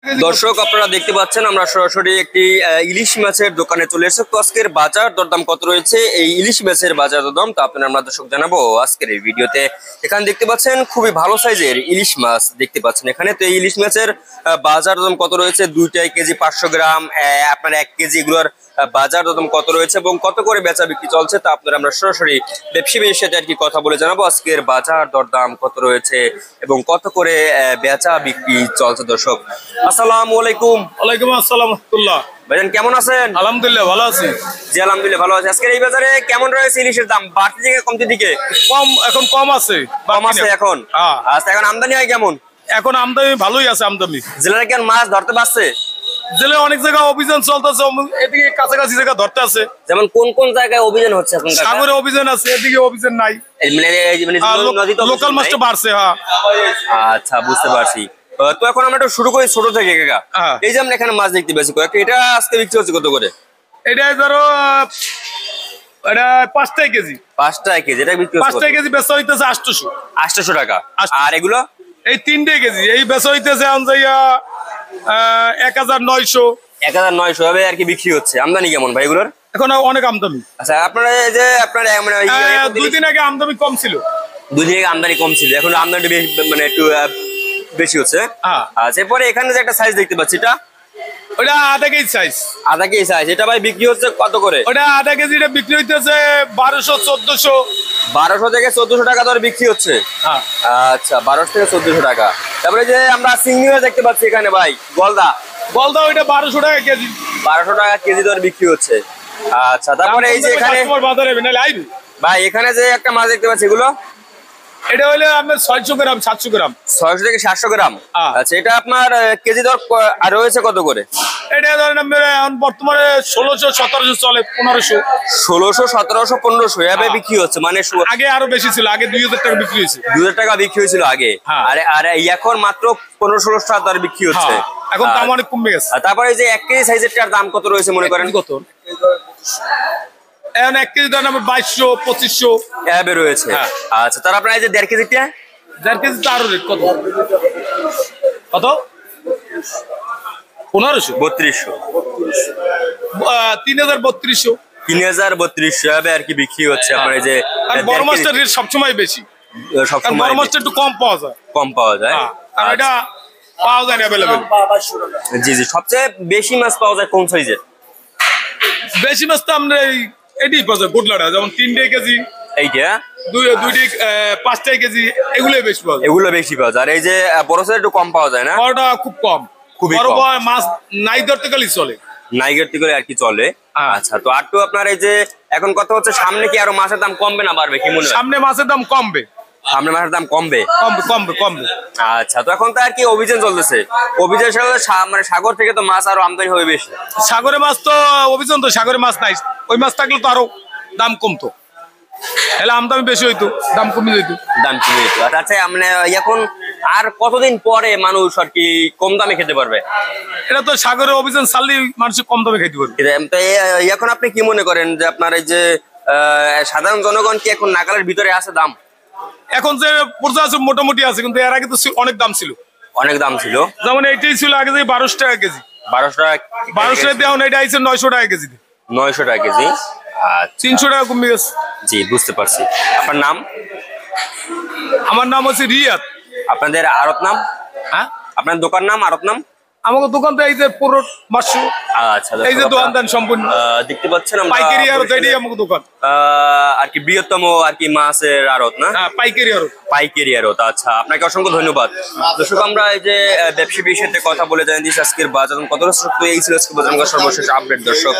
দর্শক আপনারা দেখতে পাচ্ছেন আমরা সরাসরি একটি ইলিশ মাছের দোকানে চলে এসেছি। তো আজকের বাজার দরদাম কত রয়েছে, এই ইলিশ মাছের বাজার দরদাম তো আপনারা আমরা দর্শক জানাবো আজকের এই ভিডিওতে। এখানে দেখতে পাচ্ছেন খুবই ভালো সাইজের ইলিশ মাছ দেখতে পাচ্ছেন এখানে। তো এই ইলিশ মাছের বাজার দরদাম কত রয়েছে, 2 কেজি 500 গ্রাম, আপনার 1 কেজি, এগুলোর বাজার দরদাম কত রয়েছে এবং কত করে বেচা বিক্রি চলছে তা আপনারা আমরা সরাসরি ব্যবসায়ীর সাথে আর কি কথা বলে জানাবো আজকের বাজার দরদাম কত রয়েছে এবং কত করে বেচা বিক্রি চলছে। দর্শক আসসালামু আলাইকুম। ওয়ালাইকুম আসসালাম রাহমাতুল্লাহ। ভাইজান কেমন আছেন? আলহামদুলিল্লাহ ভালো আছি। জি আলহামদুলিল্লাহ ভালো আছি। আজকের এই বাজারে কেমন রয়েছে ইলিশের দাম, বাড়তি দিকে কমতি দিকে? এখন কম আছে। কম আছে এখন। আচ্ছা এখন আমদানি হয় কেমন? এখন আমদানি ভালোই আছে। আমদানি জেলায় কেন মাছ ধরতে পারছে? জেলায় অনেক জায়গায় অভিযান চলতেছে, এদিকে কাছাকাছি জায়গা ধরতে আছে। যেমন কোন কোন জায়গায় অভিযান হচ্ছে এখন? সাগরে অভিযান আছে, এদিকে অভিযান নাই। লোকাল মাছটা বাড়ছে। হ্যাঁ আচ্ছা বুঝতে পারছি। তো এখন আমরা একটু শুরু করি ছোট থেকে কাকা। এই যে আমরা এখানে মাছ দেখতে পাচ্ছি কয়েকটা, এটা আজকে বিক্রি হচ্ছে কত করে? এটা ধরো এটা 5 টাকা কেজি। 5 টাকা কেজি এটা বিক্রি হচ্ছে 5 টাকা কেজি বেচা হইতেছে 800 টাকা। আর এগুলো এই 3 টাকা কেজি এই বেচা হইতেছে আনজাইয়া 1900 হবে আর কি বিক্রি হচ্ছে। আমদানি কেমন ভাই এগুলোর? এখন অনেক আমদানি। আচ্ছা আপনারা এই যে আপনার মানে 2 দিন আগে আমদানি কম ছিল। 2 দিন আগে আমদানি কম ছিল, এখন আমদানি মানে একটু বেশি হচ্ছে। আচ্ছা এরপরে এখানে যে একটা সাইজ দেখতে পাচ্ছি, এটা ওটা আধা কেজি সাইজ। আধা কেজি সাইজ, এটা ভাই বিক্রি হচ্ছে কত করে? ওটা আধা কেজিটা বিক্রি হইতেছে 1200 থেকে 1400 টাকা দরে বিক্রি হচ্ছে। আচ্ছা 1200 থেকে 1400 টাকা। তারপরে যে আমরা চিংড়ি মাছ দেখতে পাচ্ছি এখানে ভাই, গলদা ওইটা 1200 টাকা কেজি। 1200 টাকা কেজি দরে বিক্রি হচ্ছে। আচ্ছা তারপরে এই যে এখানে ভাই এখানে যে একটা মাছ দেখতে পাচ্ছি, এগুলো এটা হলো আপনার 600 গ্রাম 700 গ্রাম 600 থেকে 700 গ্রাম। আচ্ছা এটা আপনার কেজি দর আর রয়েছে কত করে? এটা ধরেন এখন বর্তমানে 1600 1700 চলে, 1500 1600 1700 1500 এভাবে বিক্রি হচ্ছে। মানে আগে আরো বেশি ছিল, আগে 2000 টাকা বিক্রি হয়েছে। 2000 টাকা বিক্রি হয়েছিল আগে, আর এখন মাত্র 1500 টাকা দর বিক্রি হচ্ছে। এখন দাম অনেক কমে গেছে। তারপরে যে 1 কেজি সাইজেরটার দাম কত রয়েছে মনে করেন? কত এখন 1 কেজি দাম 2200 2500 এভাবে রয়েছে। আচ্ছা তার আপনার এই যে 1.5 কেজিটা? 1.5 কেজি তো আরো রেট কত 1500 3200 3200 3032 আর কি বিক্রি হচ্ছে। আপনার এই যে বড় মাছটার রেট সবসময় বেশি, সবসময় বড় মাছটা একটু কম পাওয়া যায়। আর এটা পাওয়া যায় না अवेलेबल। জি জি সবচেয়ে বেশি মাছ পাওয়া যায় কোন সাইজের? বেশি মাছ তো আমরা এটাই পাওয়া যায়, গুডলাটা, যেমন 3 টাকা কেজি, এইটা 5 টাকা কেজি, এগুলো বেশি পাওয়া যায়। এগুলো বেশি পাওয়া যায়। আর এই যে বড় সাইজ একটু কম পাওয়া যায় না? বড়টা খুব কম, খুবই কম। মাছ নাই ধরতে গেলেই চলে, নাই ধরতে গেলে আর কি চলে। আচ্ছা তো আর তো আপনার এই যে এখন কথা হচ্ছে সামনে কি আরো মাছের দাম কমবে না বাড়বে কি মনে হয়? সামনে মাছের দাম কমবে, সামনে মাছের দাম কমবে। কমবে। আচ্ছা তো এখন তো আর কি অভিযান চলতেছে, অভিযান মানে সাগর থেকে তো মাছ আরো আমদানি হবে বেশি। সাগরে মাছ তো অভিযান, তো সাগরে মাছ নাই, ওই মাছ থাকলে তো আরো দাম কমতো, তাহলে আমদানি বেশি হইতো, দাম কমে যেত। আচ্ছা মানে এখন আর কতদিন পরে মানুষ আর কি কম দামে খেতে পারবে? এটা তো সাগরে অভিযান চাললে মানুষ কম দামে খেতে পারবে। এখন আপনি কি মনে করেন যে আপনার এই যে সাধারণ জনগণ কি এখন নাগালের ভিতরে আছে দাম? এখন যে পর্যা আছে মোটামুটি আছে, কিন্তু এর আগে তো অনেক দাম ছিল। যেমন এইটাই ছিল আগে যে 1200 টাকা কেজি, 1200 টাকা দিয়ে এটা আইছে 900 টাকা কেজি। 900 টাকা কেজি। 300 টাকা কমে গেছে। জি বুঝতে পারছি। আপনার নাম? আমার নাম হচ্ছে রিয়াদ। আপনাদের আড়ত নাম? হ্যাঁ আপনার দোকান নাম, আড়ত নাম? আমাকে দোকান তো এই যে পুরো মাসু। আচ্ছা এই যে দোকানদান সম্পূর্ণ দেখতে পাচ্ছেন আমরা পাইকারি আড়ত, এটাই আমাকে দোকান। আর কি বৃহত্তম আর কি মাছের আড়ত না? হ্যাঁ পাইকারি আড়ত। আচ্ছা আপনাকে অসংখ্য ধন্যবাদ। দর্শক আমরা এই যে ব্যবসায়ীর সাথে কথা বলে জানিয়ে দিচ্ছি আজকের বাজার কত। এই ছিল আজকে বাজার সর্বশেষ আপডেট দর্শক।